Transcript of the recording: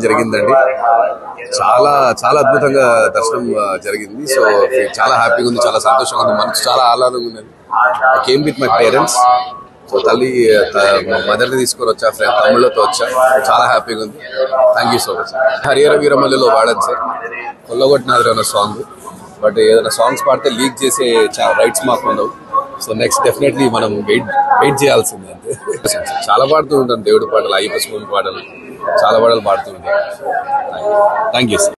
జరిగిందండి. చాలా చాలా అద్భుతంగా దర్శనం జరిగింది. సో చాలా హ్యాపీగా ఉంది, చాలా సంతోషంగా ఉంది, మనసు చాలా ఆహ్లాదంగా ఉన్నది. I came with my parents. So తల్లి మదర్ని తీసుకొని వచ్చా, ఫ్రెండ్ తమ్ముళ్ళతో వచ్చా. చాలా హ్యాపీగా ఉంది. Thank you so much. హరిహర వీరమల్లిలో వాడాను సార్, కొల్లగొట్టినారు అన్న సాంగ్. బట్ ఏదైనా సాంగ్స్ పాడితే లీక్ చేసే రైట్స్ మాకు ఉండవు. సో నెక్స్ట్ డెఫినెట్లీ మనం వెయిట్ చేయాల్సిందే అంతే. చాలా పాడుతూ ఉంటాను దేవుడి పాటలు, అయ్యప్ప స్వామి పాటలు, చాలా పాటలు పాడుతూ ఉంటాను. Thank you sir.